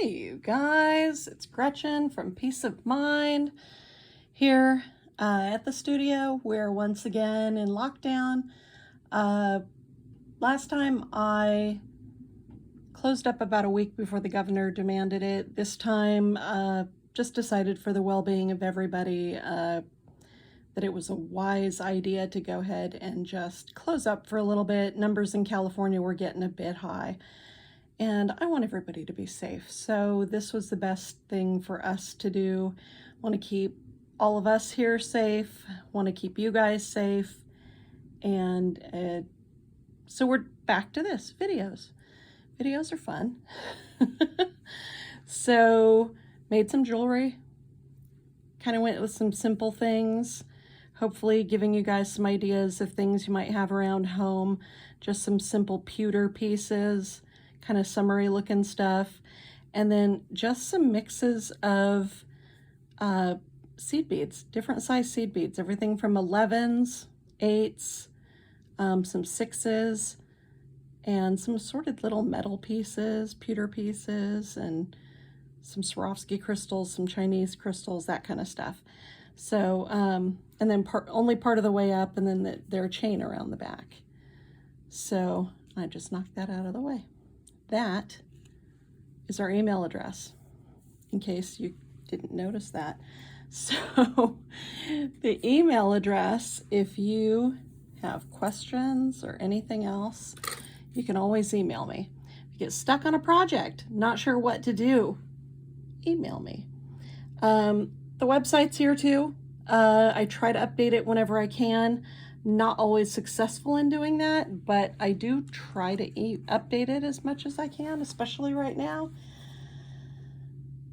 Hey you guys, it's Gretchen from Peace of Mind here at the studio. We're once again in lockdown. Last time I closed up about a week before the governor demanded it. This time just decided for the well-being of everybody that it was a wise idea to go ahead and just close up for a little bit. Numbers in California were getting a bit high. And I want everybody to be safe. So this was the best thing for us to do. Want to keep all of us here safe. Want to keep you guys safe. And so we're back to this, videos. Videos are fun. So made some jewelry. Kind of went with some simple things. Hopefully giving you guys some ideas of things you might have around home. Just some simple pewter pieces. Kind of summery looking stuff, and then just some mixes of seed beads, different size seed beads, everything from 11s, 8s, some 6s, and some assorted little metal pieces, pewter pieces, and some Swarovski crystals, some Chinese crystals, that kind of stuff. So, and then only part of the way up, and then their chain around the back. So I just knocked that out of the way. That is our email address, in case you didn't notice that. So the email address, if you have questions or anything else, you can always email me. If you get stuck on a project, not sure what to do, email me. The website's here too. I try to update it whenever I can. Not always successful in doing that, but I do try to update it as much as I can, especially right now.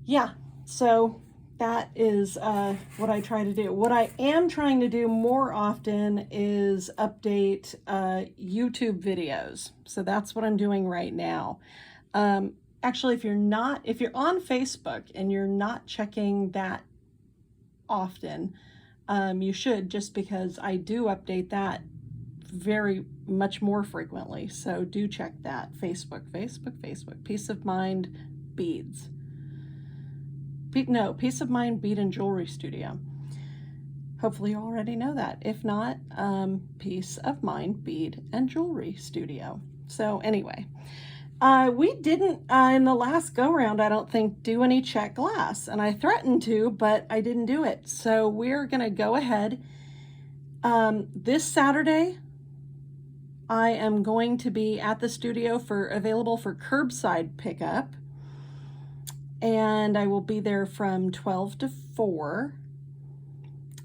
Yeah, so that is what I try to do. What I am trying to do more often is update YouTube videos. So that's what I'm doing right now. Actually, if you're on Facebook and you're not checking that often, you should, just because I do update that very much more frequently. So do check that. Facebook, Peace of Mind Beads. Peace of Mind Bead and Jewelry Studio. Hopefully you already know that. If not, Peace of Mind Bead and Jewelry Studio. So anyway, we didn't, in the last go-round, I don't think, do any Czech glass. And I threatened to, but I didn't do it. So we're going to go ahead. This Saturday, I am going to be at the studio available for curbside pickup. And I will be there from 12 to 4.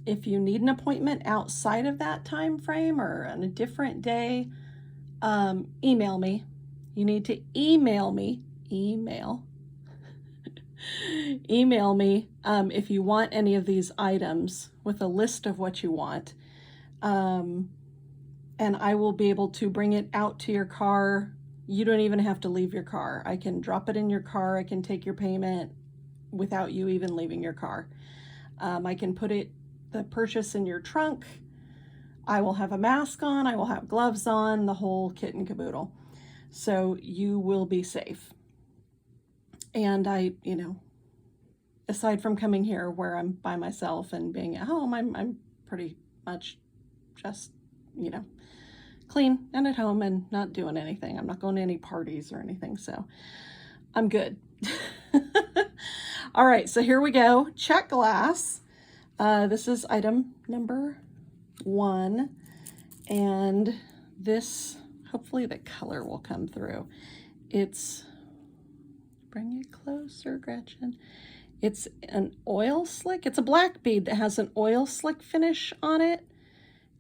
If you need an appointment outside of that time frame or on a different day, email me. You need to email me, email me if you want any of these items with a list of what you want. And I will be able to bring it out to your car. You don't even have to leave your car. I can drop it in your car. I can take your payment without you even leaving your car. I can put the purchase in your trunk. I will have a mask on. I will have gloves on, the whole kit and caboodle. So you will be safe. And aside from coming here where I'm by myself and being at home, I'm pretty much just, clean and at home and not doing anything. I'm not going to any parties or anything, so I'm good. All right, so here we go. Czech glass. This is item number 1. And this, hopefully the color will come through. Bring it closer, Gretchen. It's an oil slick. It's a black bead that has an oil slick finish on it.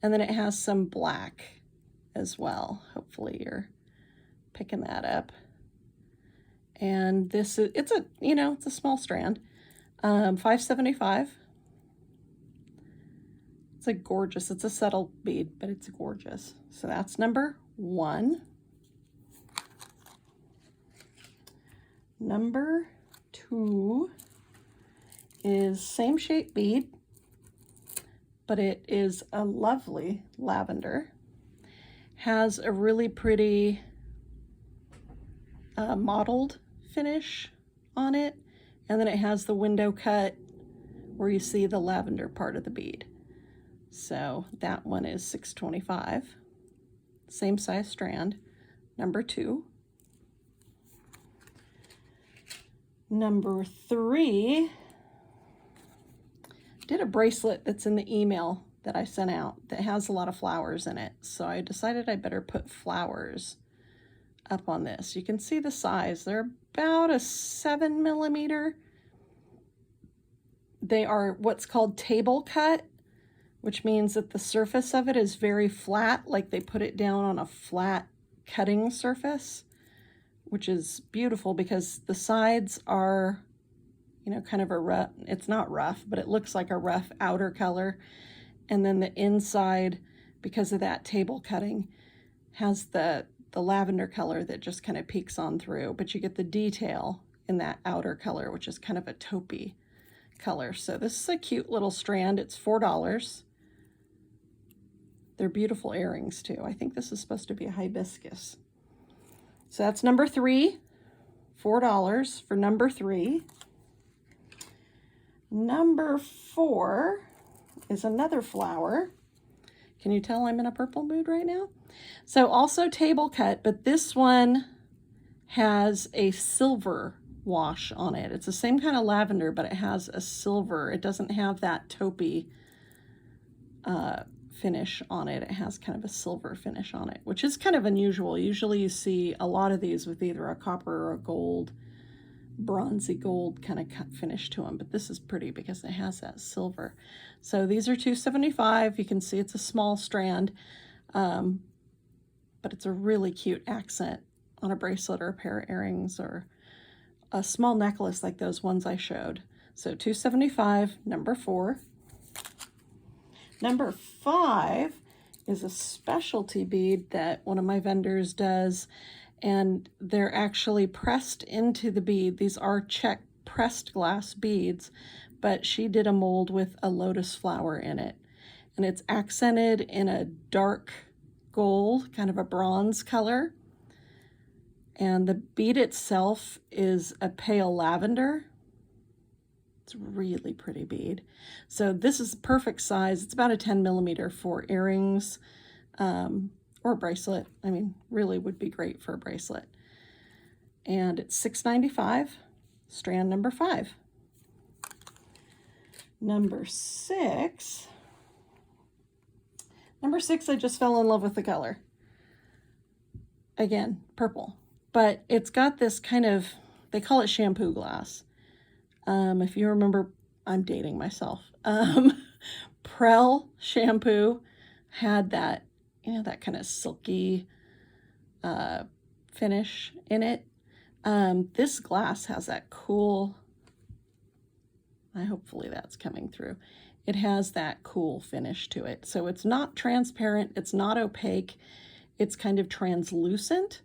And then it has some black as well. Hopefully you're picking that up. And it's a small strand. $5.75. It's gorgeous. It's a subtle bead, but it's gorgeous. So that's number 1. Number 2 is same shape bead, but it is a lovely lavender. Has a really pretty mottled finish on it. And then it has the window cut where you see the lavender part of the bead. So that one is $6.25. Same size strand. Number 2. Number 3, did a bracelet that's in the email that I sent out that has a lot of flowers in it. So I decided I better put flowers up on this. You can see the size. They're about a 7 millimeter. They are what's called table cut, which means that the surface of it is very flat, like they put it down on a flat cutting surface, which is beautiful because the sides are, you know, kind of a rough, it's not rough, but it looks like a rough outer color. And then the inside, because of that table cutting, has the lavender color that just kind of peeks on through, but you get the detail in that outer color, which is kind of a taupey color. So this is a cute little strand. It's $4. They're beautiful earrings too. I think this is supposed to be a hibiscus. So that's number 3, $4 for number 3. Number 4 is another flower. Can you tell I'm in a purple mood right now? So also table cut, but this one has a silver wash on it. It's the same kind of lavender, but it has a silver. It doesn't have that taupey finish on it. It has kind of a silver finish on it, which is kind of unusual. Usually you see a lot of these with either a copper or a gold, bronzy gold kind of finish to them, but this is pretty because it has that silver. So these are $2.75. You can see it's a small strand, but it's a really cute accent on a bracelet or a pair of earrings or a small necklace like those ones I showed. So $2.75, number 4. Number 5 is a specialty bead that one of my vendors does, and they're actually pressed into the bead. These are Czech pressed glass beads, but she did a mold with a lotus flower in it. And it's accented in a dark gold, kind of a bronze color. And the bead itself is a pale lavender. It's a really pretty bead. So this is the perfect size. It's about a 10 millimeter for earrings or a bracelet. I mean, really would be great for a bracelet. And it's $6.95, strand number 5. Number 6. Number 6, I just fell in love with the color. Again, purple. But it's got this kind of, they call it shampoo glass. If you remember, I'm dating myself. Prel shampoo had that, you know, that kind of silky finish in it. This glass has that cool, hopefully that's coming through. It has that cool finish to it. So it's not transparent, it's not opaque, it's kind of translucent.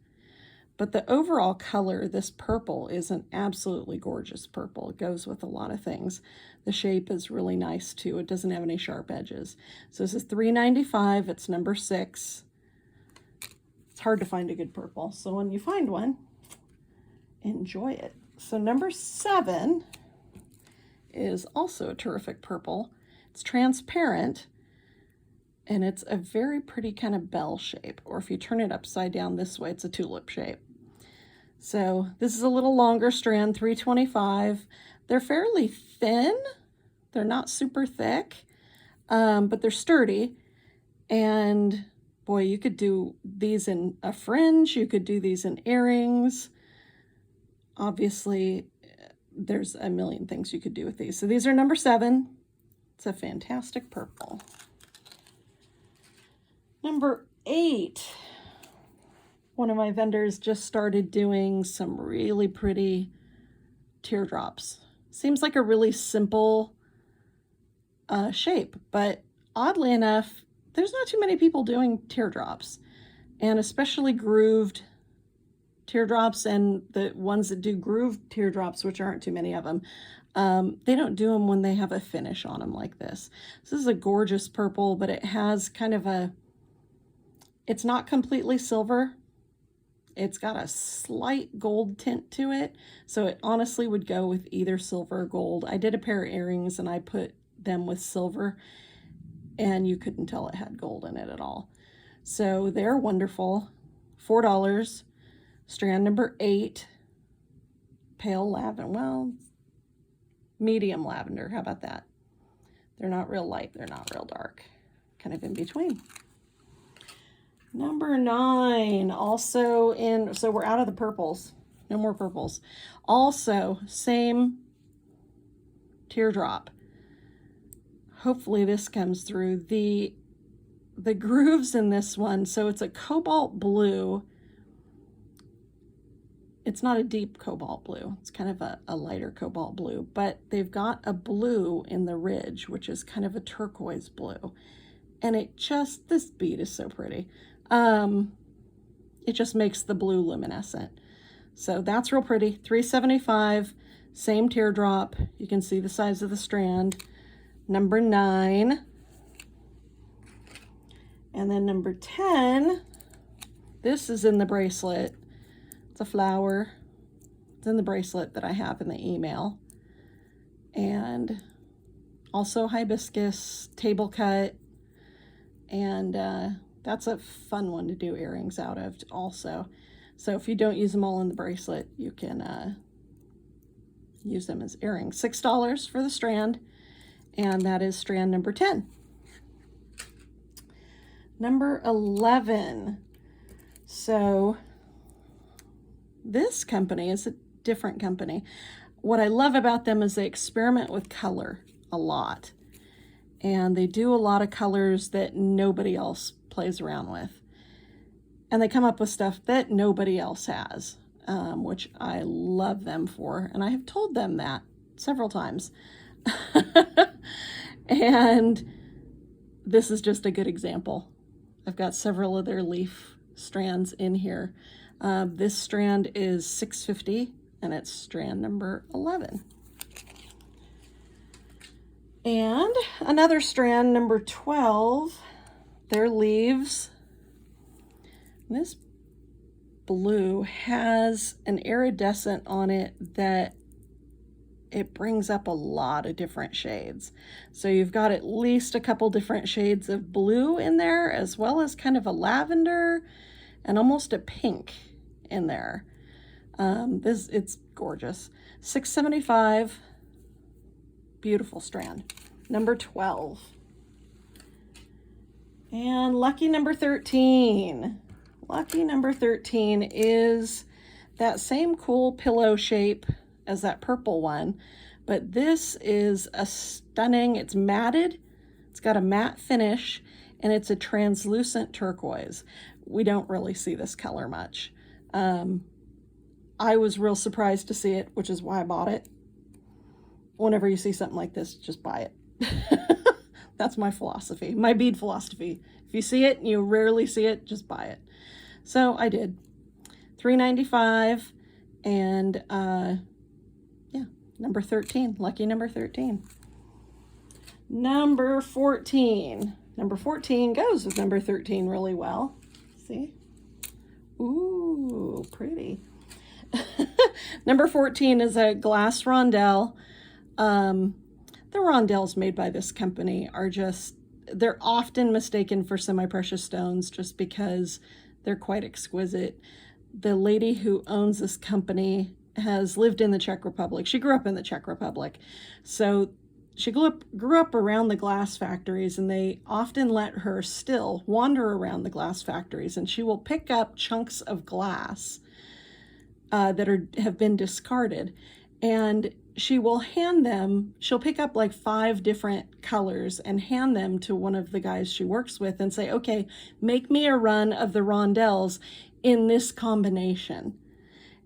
But the overall color, this purple, is an absolutely gorgeous purple. It goes with a lot of things. The shape is really nice too. It doesn't have any sharp edges. So this is $3.95. It's number 6. It's hard to find a good purple. So when you find one, enjoy it. So number 7 is also a terrific purple. It's transparent. And it's a very pretty kind of bell shape. Or if you turn it upside down this way, it's a tulip shape. So this is a little longer strand, $3.25. They're fairly thin. They're not super thick, but they're sturdy. And boy, you could do these in a fringe. You could do these in earrings. Obviously, there's a million things you could do with these. So these are number 7. It's a fantastic purple. Number 8. One of my vendors just started doing some really pretty teardrops. Seems like a really simple shape, but oddly enough, there's not too many people doing teardrops, and especially grooved teardrops, and the ones that do grooved teardrops, which aren't too many of them, they don't do them when they have a finish on them like this. This is a gorgeous purple, but it has kind of a, it's not completely silver. It's got a slight gold tint to it, so it honestly would go with either silver or gold. I did a pair of earrings and I put them with silver, and you couldn't tell it had gold in it at all. So they're wonderful. $4. Strand number 8. Pale lavender. Well, medium lavender. How about that? They're not real light. They're not real dark. Kind of in between. Number 9. Also in, so we're out of the purples. No more purples. Also, same teardrop. Hopefully this comes through. The grooves in this one, so it's a cobalt blue. It's not a deep cobalt blue. It's kind of a lighter cobalt blue, but they've got a blue in the ridge, which is kind of a turquoise blue. And it just, this bead is so pretty. It just makes the blue luminescent. So that's real pretty. $3.75, same teardrop. You can see the size of the strand. Number 9. And then number 10, this is in the bracelet. It's a flower. It's in the bracelet that I have in the email. And also hibiscus, table cut. And that's a fun one to do earrings out of also. So if you don't use them all in the bracelet, you can use them as earrings. $6 for the strand. And that is strand number 10. Number 11. So this company is a different company. What I love about them is they experiment with color a lot. And they do a lot of colors that nobody else plays around with. And they come up with stuff that nobody else has, which I love them for. And I have told them that several times. And this is just a good example. I've got several of their leaf strands in here. This strand is $6.50 and it's strand number 11. And another strand, number 12, their leaves. This blue has an iridescent on it that it brings up a lot of different shades. So you've got at least a couple different shades of blue in there, as well as kind of a lavender and almost a pink in there. It's gorgeous. $6.75. Beautiful strand. Number 12. And lucky number 13. Lucky number 13 is that same cool pillow shape as that purple one, but this is a stunning, it's matted, it's got a matte finish, and it's a translucent turquoise. We don't really see this color much. I was real surprised to see it, which is why I bought it. Whenever you see something like this, just buy it. That's my philosophy, my bead philosophy. If you see it and you rarely see it, just buy it. So I did. $3.95, and yeah, number 13, lucky number 13. Number 14. Number 14 goes with number 13 really well. See? Ooh, pretty. Number 14 is a glass rondelle. The rondelles made by this company are just, they're often mistaken for semi-precious stones just because they're quite exquisite. The lady who owns this company has lived in the Czech Republic. She grew up in the Czech Republic. So she grew up around the glass factories, and they often let her still wander around the glass factories, and she will pick up chunks of glass that have been discarded, and she will hand them, she'll pick up like 5 different colors and hand them to one of the guys she works with and say, okay, make me a run of the rondelles in this combination.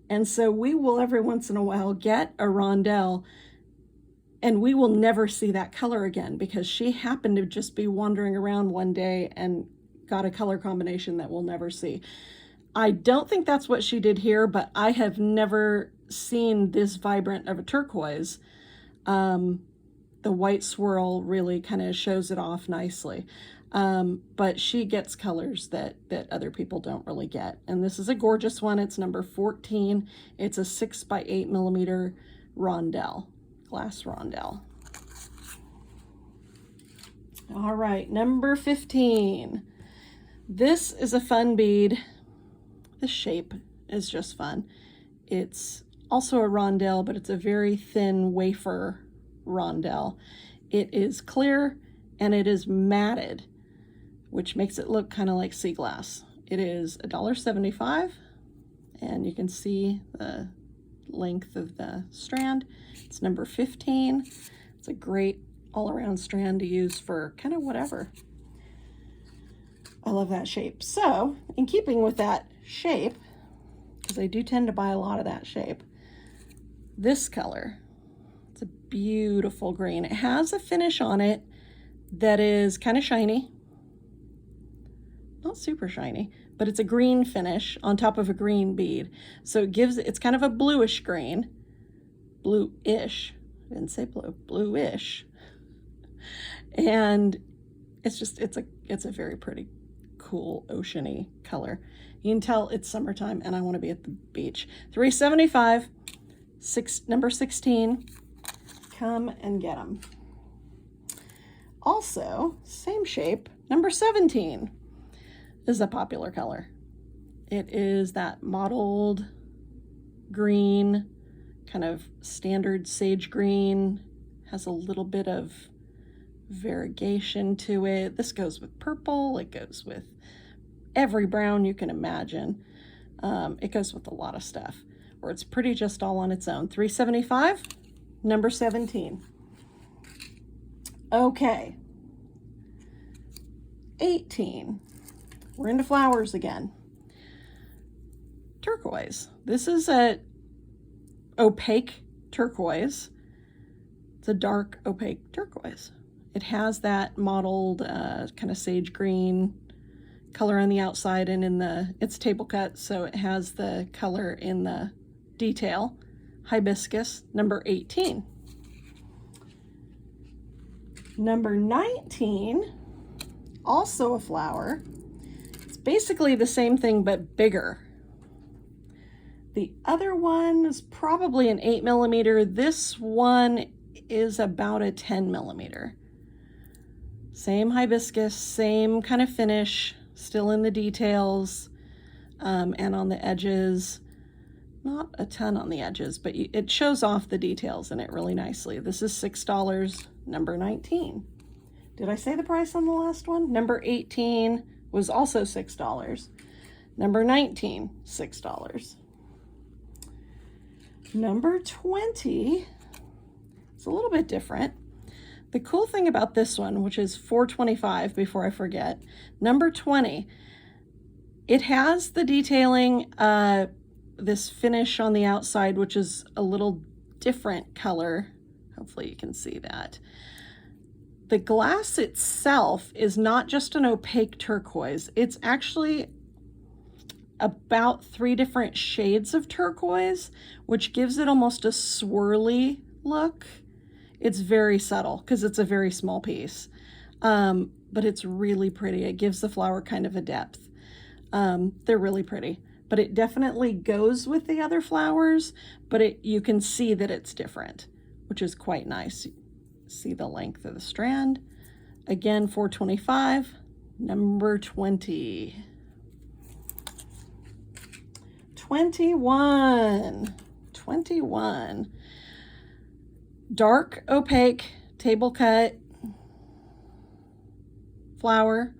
And so we will every once in a while get a rondelle, and we will never see that color again because she happened to just be wandering around one day and got a color combination that we'll never see. I don't think that's what she did here, but I have never seen this vibrant of a turquoise. The white swirl really kind of shows it off nicely. but she gets colors that other people don't really get. And this is a gorgeous one. It's number 14. It's a 6 by 8 millimeter rondelle, glass rondelle. All right, number 15. This is a fun bead. This shape is just fun. It's also a rondelle, but it's a very thin wafer rondelle. It is clear and it is matted, which makes it look kind of like sea glass. It is $1.75, and you can see the length of the strand. It's number 15. It's a great all-around strand to use for kind of whatever. I love that shape. So, in keeping with that shape, because I do tend to buy a lot of that shape, this color, it's a beautiful green. It has a finish on it that is kind of shiny. Not super shiny, but it's a green finish on top of a green bead. So it gives, it's kind of a bluish green, bluish, I didn't say blue, bluish. And it's just, it's a very pretty, cool, oceany color. You can tell it's summertime and I want to be at the beach. $3.75, number 16. Come and get them. Also, same shape, number 17 is a popular color. It is that mottled green, kind of standard sage green, has a little bit of variegation to it. This goes with purple, it goes with every brown you can imagine. It goes with a lot of stuff, or it's pretty just all on its own. $3.75, number 17. Okay, 18. We're into flowers again. Turquoise. This is a opaque turquoise. It's a dark opaque turquoise. It has that mottled kind of sage green color on the outside, and in the, it's table cut, so it has the color in the detail. Hibiscus, number 18. Number 19, also a flower. It's basically the same thing, but bigger. The other one is probably an 8 millimeter. This one is about a 10 millimeter. Same hibiscus, same kind of finish, still in the details, and on the edges. Not a ton on the edges, but it shows off the details in it really nicely. This is $6, number 19. Did I say the price on the last one? Number 18 was also $6. Number 19, $6. Number 20, it's a little bit different. The cool thing about this one, which is $4.25 before I forget, number 20, it has the detailing, this finish on the outside, which is a little different color. Hopefully you can see that. The glass itself is not just an opaque turquoise. It's actually about 3 different shades of turquoise, which gives it almost a swirly look. It's very subtle because it's a very small piece, but it's really pretty. It gives the flower kind of a depth. They're really pretty, but it definitely goes with the other flowers, but you can see that it's different, which is quite nice. See the length of the strand. Again, $4.25, number 20. 21. Dark opaque table cut flower.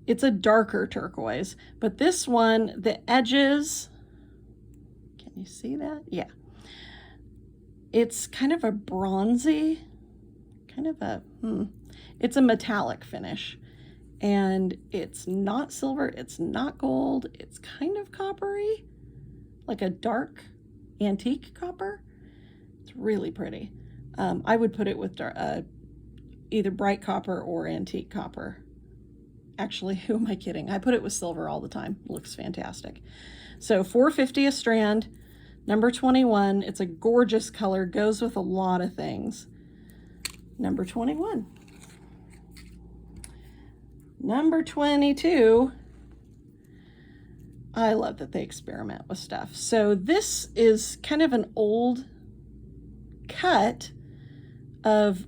It's a darker turquoise, but this one, the edges, can you see that? Yeah. It's kind of a bronzy, kind of a, it's a metallic finish, and it's not silver, it's not gold, it's kind of coppery, like a dark antique copper. It's really pretty. I would put it with either bright copper or antique copper. Actually, who am I kidding? I put it with silver all the time. It looks fantastic. So $4.50 a strand, number 21. It's a gorgeous color, goes with a lot of things. Number 21. Number 22. I love that they experiment with stuff. So this is kind of an old cut of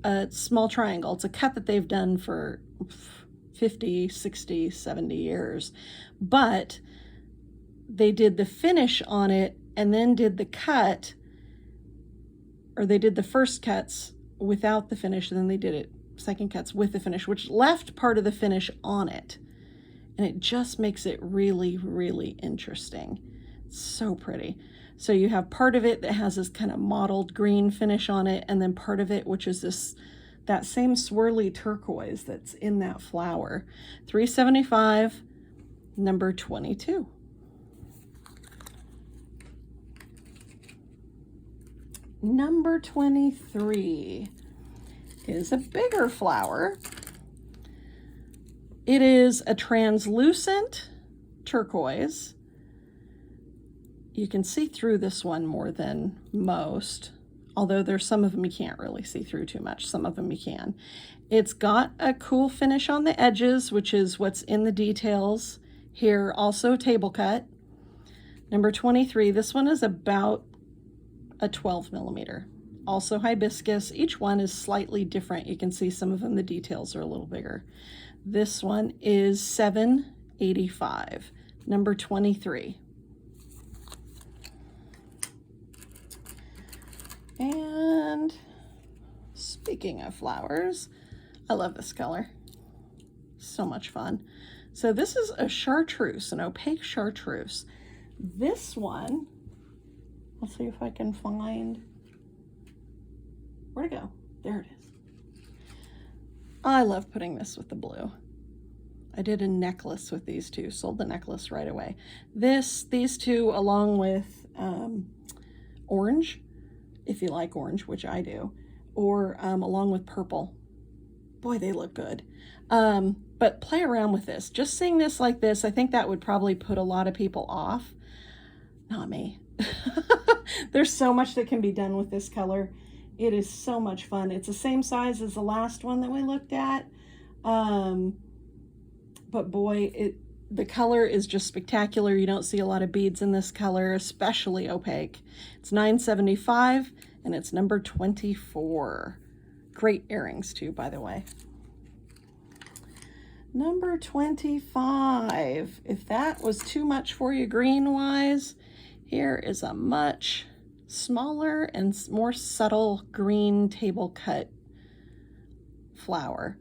a small triangle. It's a cut that they've done for 50, 60, 70 years. But they did the finish on it and then did the cut, or they did the first cuts without the finish, and then they did it second cuts with the finish, which left part of the finish on it. And it just makes it really, really interesting. It's so pretty. So you have part of it that has this kind of mottled green finish on it, and then part of it, which is that same swirly turquoise that's in that flower. $3.75, number 22. Number 23 is a bigger flower. It is a translucent turquoise. You can see through this one more than most, although there's some of them you can't really see through too much. Some of them you can. It's got a cool finish on the edges, which is what's in the details here. Also table cut. Number 23, this one is about a 12 millimeter. Also hibiscus. Each one is slightly different. You can see some of them, the details are a little bigger. This one is $7.85, number 23. And speaking of flowers, I love this color. So much fun. So this is a chartreuse, an opaque chartreuse. This one, I'll see if I can find, where'd it go? There it is. I love putting this with the blue. I did a necklace with these two, sold the necklace right away. These two, along with orange, if you like orange, which I do, or along with purple. Boy, they look good. But play around with this. Just seeing this like this, I think that would probably put a lot of people off. Not me. There's so much that can be done with this color. It is so much fun. It's the same size as the last one that we looked at. But boy, the color is just spectacular. You don't see a lot of beads in this color, especially opaque. It's $9.75 and it's number 24. Great earrings too, by the way. Number 25. If that was too much for you green-wise, here is a much smaller and more subtle green table cut flower.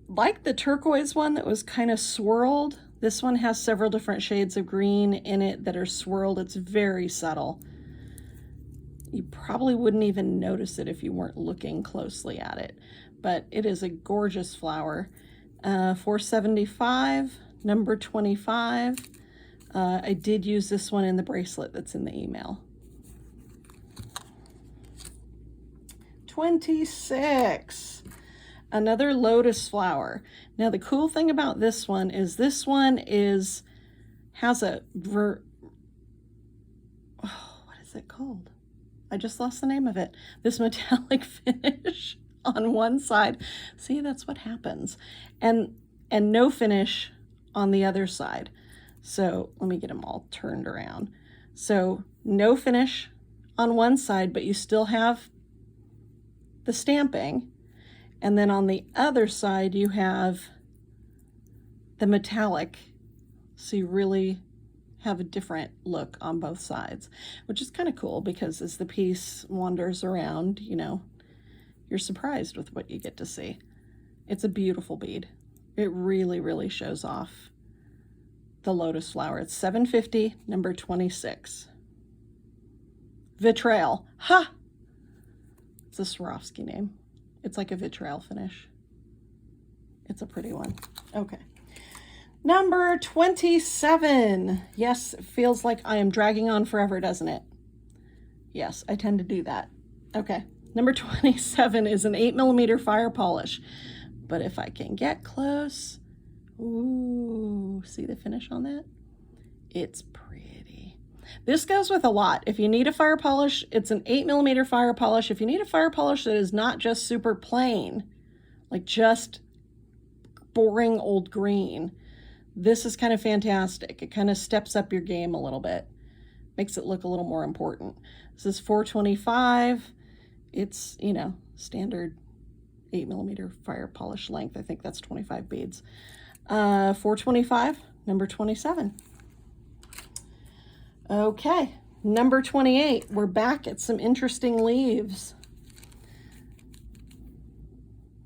Like the turquoise one that was kind of swirled, this one has several different shades of green in it that are swirled. It's very subtle. You probably wouldn't even notice it if you weren't looking closely at it, but it is a gorgeous flower. $4.75, number 25. I did use this one in the bracelet that's in the email. 26, another lotus flower. Now the cool thing about this one has a what is it called? I just lost the name of it. This metallic finish on one side. See, that's what happens. And no finish on the other side. So let me get them all turned around. So no finish on one side, but you still have the stamping, and then on the other side you have the metallic, so you really have a different look on both sides, which is kind of cool because as the piece wanders around, you know, you're surprised with what you get to see. It's a beautiful bead. It really, really shows off the lotus flower. It's $7.50, number 26. Vitrail. Ha! It's a Swarovski name. It's like a vitriol finish. It's a pretty one. Okay. Number 27. Yes, it feels like I am dragging on forever, doesn't it? Yes, I tend to do that. Okay. Number 27 is an 8mm fire polish. But if I can get close, ooh, see the finish on that? It's pretty. This goes with a lot. If you need a fire polish, it's an 8mm fire polish. If you need a fire polish that is not just super plain, like just boring old green. This is kind of fantastic. It kind of steps up your game a little bit. Makes it look a little more important. This is 425. It's, you know, standard 8mm fire polish length. I think that's 25 beads. 425, number 27. Okay, number 28. We're back at some interesting leaves.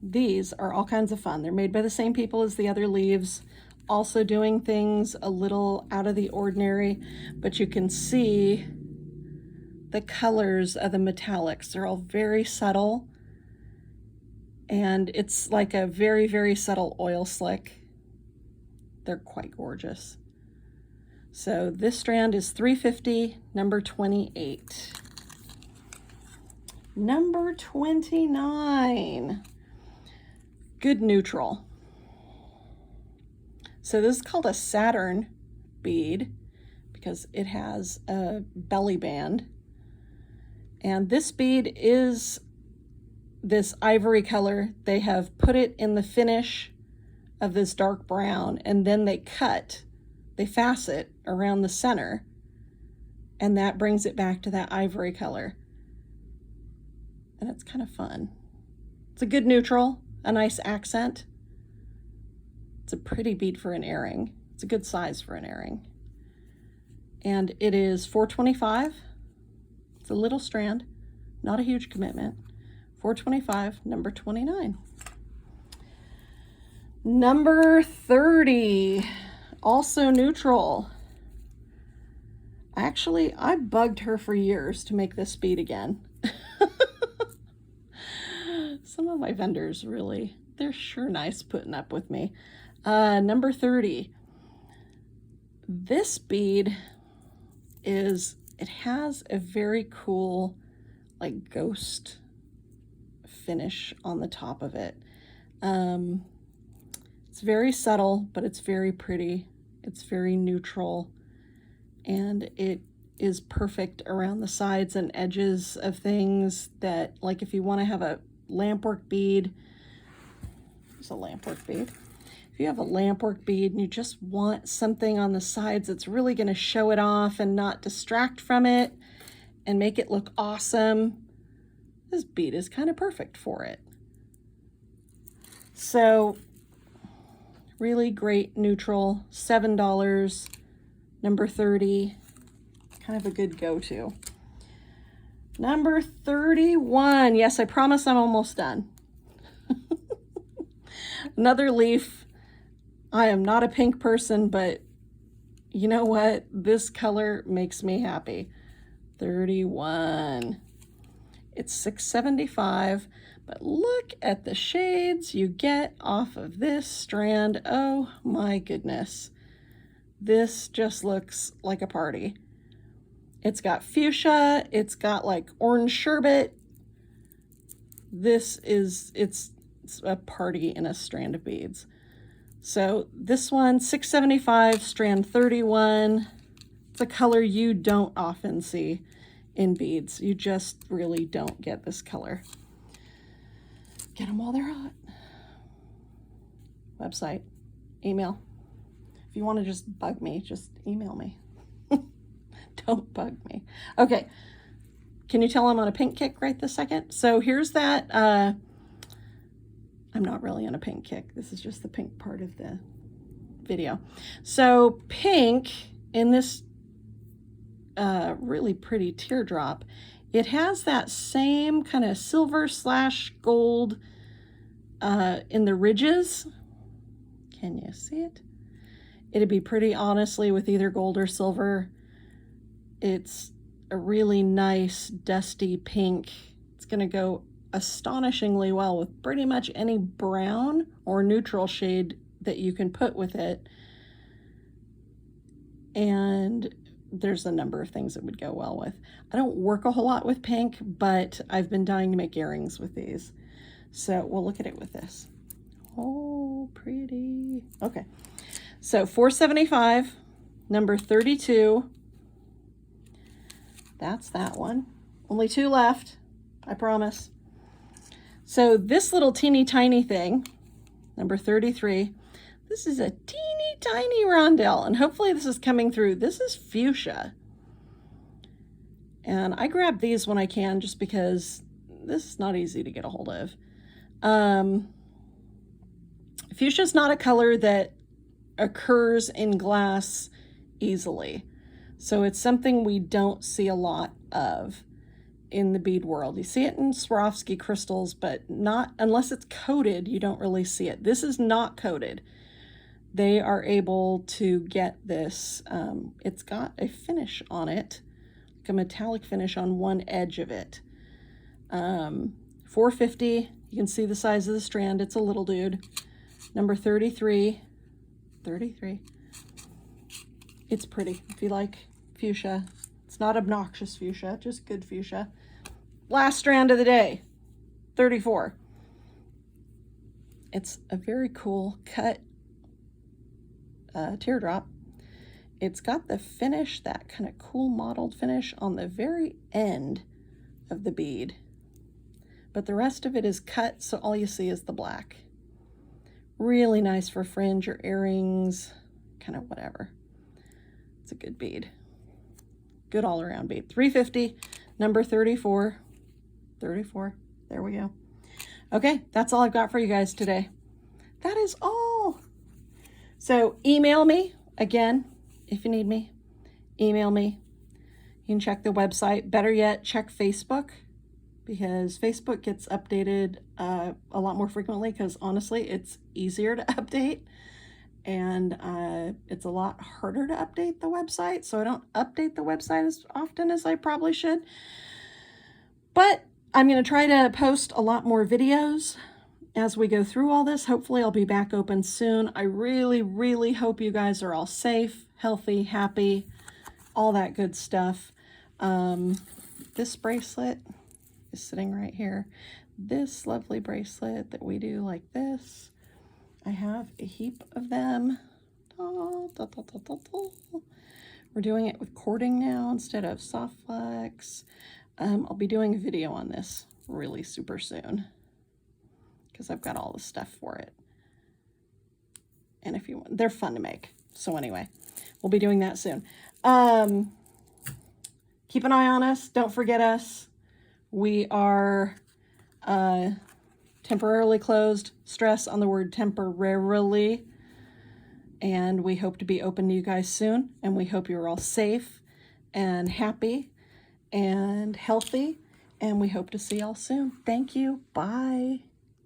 These are all kinds of fun. They're made by the same people as the other leaves, also doing things a little out of the ordinary, but you can see the colors of the metallics. They're all very subtle, and it's like a very, very subtle oil slick. They're quite gorgeous. So this strand is 350, number 28. Number 29, good neutral. So this is called a Saturn bead because it has a belly band. And this bead is this ivory color. They have put it in the finish of this dark brown, and then they facet around the center, and that brings it back to that ivory color. And it's kind of fun. It's a good neutral, a nice accent. It's a pretty bead for an earring. It's a good size for an earring. And it is 425. It's a little strand, not a huge commitment. 425, number 29. Number 30, also neutral. Actually, I bugged her for years to make this bead again. Some of my vendors really, they're sure nice putting up with me. Number 30. This bead it has a very cool, like, ghost finish on the top of it. It's very subtle, but it's very pretty. It's very neutral, and it is perfect around the sides and edges of things that, like, if you want to have a lampwork bead, there's a lampwork bead. If you have a lampwork bead and you just want something on the sides that's really going to show it off and not distract from it and make it look awesome, this bead is kind of perfect for it. So really great neutral, $7, number 30, kind of a good go-to. Number 31, yes, I promise I'm almost done. Another leaf. I am not a pink person, but you know what? This color makes me happy. 31. It's $6.75, but look at the shades you get off of this strand. Oh my goodness. This just looks like a party. It's got fuchsia, it's got like orange sherbet. It's a party in a strand of beads. So this one, $6.75, strand 31. It's a color you don't often see in beads. You just really don't get this color. Get them while they're hot. Website, email. If you want to just bug me, just email me. Don't bug me. Okay, can you tell I'm on a pink kick right this second? So here's that, I'm not really on a pink kick. This is just the pink part of the video. So pink in this really pretty teardrop, it has that same kind of silver / gold in the ridges. Can you see it? It'd be pretty, honestly, with either gold or silver. It's a really nice dusty pink. It's gonna go astonishingly well with pretty much any brown or neutral shade that you can put with it. And there's a number of things that would go well with. I don't work a whole lot with pink, but I've been dying to make earrings with these. So we'll look at it with this. Oh, pretty. Okay, so $4.75, number 32. That's that one. Only 2 left, I promise. So this little teeny tiny thing Number 33. This is a teeny tiny rondelle, and hopefully this is coming through. This is fuchsia. And I grab these when I can just because this is not easy to get a hold of. Fuchsia is not a color that occurs in glass easily. So it's something we don't see a lot of in the bead world. You see it in Swarovski crystals, but not unless it's coated, you don't really see it. This is not coated. They are able to get this. It's got a finish on it, like a metallic finish on one edge of it. 450. You can see the size of the strand. It's a little dude. Number 33. 33. It's pretty if you like fuchsia. It's not obnoxious fuchsia, just good fuchsia. Last strand of the day, 34. It's a very cool cut teardrop. It's got the finish, that kind of cool mottled finish on the very end of the bead. But the rest of it is cut, so all you see is the black. Really nice for fringe or earrings, kind of whatever. It's a good bead. Good all-around bead. 350, number 34. 34. There we go. Okay, that's all I've got for you guys today. That is all. So email me again if you need me. Email me. You can check the website. Better yet, check Facebook, because Facebook gets updated a lot more frequently, because honestly, it's easier to update. And it's a lot harder to update the website, so I don't update the website as often as I probably should. But I'm going to try to post a lot more videos as we go through all this. Hopefully I'll be back open soon. I really, really hope you guys are all safe, healthy, happy, all that good stuff. This bracelet is sitting right here. This lovely bracelet that we do like this. I have a heap of them. We're doing it with cording now instead of soft flex. I'll be doing a video on this really super soon because I've got all the stuff for it. And if you want, they're fun to make. So anyway, we'll be doing that soon. Keep an eye on us. Don't forget us. We are temporarily closed. Stress on the word temporarily. And we hope to be open to you guys soon. And we hope you're all safe and happy and healthy. And we hope to see y'all soon. Thank you. Bye.